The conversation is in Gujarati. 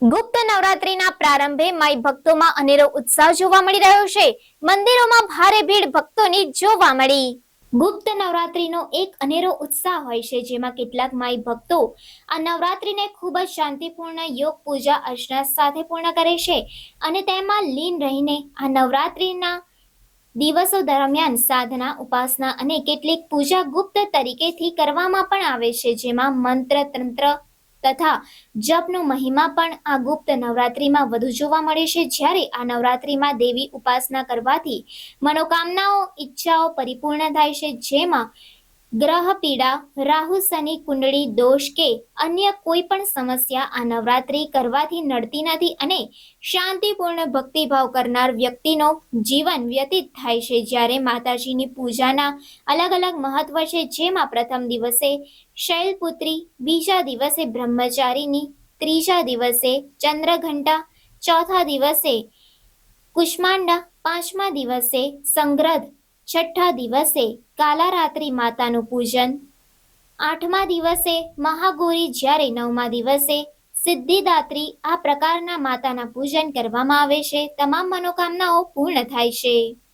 ગુપ્ત નવરાત્રીના પ્રારંભે માઈ ભક્તોમાં અનેરો ઉત્સાહ જોવા મળી રહ્યો છે. મંદિરોમાં ભારે ભીડ ભક્તોની જોવા મળી. ગુપ્ત નવરાત્રીનો એક અનેરો ઉત્સાહ હોય છે, જેમાં કેટલાક માઈ ભક્તો આ નવરાત્રીને ખૂબ જ શાંતિપૂર્ણ યોગ પૂજા અર્ચના સાથે પૂર્ણ કરે છે અને તેમાં લીન રહીને આ નવરાત્રીના દિવસો દરમિયાન સાધના, ઉપાસના અને કેટલીક પૂજા ગુપ્ત તરીકેથી કરવામાં પણ આવે છે, જેમાં મંત્ર, તંત્ર તથા જપનો મહિમા પણ આ ગુપ્ત નવરાત્રીમાં વધુ જોવા મળે છે. જ્યારે આ નવરાત્રીમાં દેવી ઉપાસના કરવાથી મનોકામનાઓ, ઈચ્છાઓ પરિપૂર્ણ થાય છે, જેમાં ગ્રહ પીડા, રાહુ શનિ કુંડળી દોષ કે અન્ય કોઈ પણ સમસ્યા આ નવરાત્રી કરવાથી નડતી નથી અને શાંતિપૂર્ણ ભક્તિભાવ કરનાર વ્યક્તિનો જીવન વ્યતીત થાય છે. જ્યારે માતાજીની પૂજાના અલગ અલગ મહત્વ છે, જેમાં પ્રથમ દિવસે શૈલપુત્રી, બીજા દિવસે બ્રહ્મચારીની, ત્રીજા દિવસે ચંદ્રઘંટા, ચોથા દિવસે કુષ્માંડા, પાંચમા દિવસે સંગ્રધ, છઠ્ઠા દિવસે કાલારાત્રી માતાનું પૂજન, આઠમા દિવસે મહાગૌરી, જ્યારે નવમા દિવસે સિદ્ધિદાત્રી આ પ્રકારના માતાના પૂજન કરવામાં આવે છે. તમામ મનોકામનાઓ પૂર્ણ થાય છે.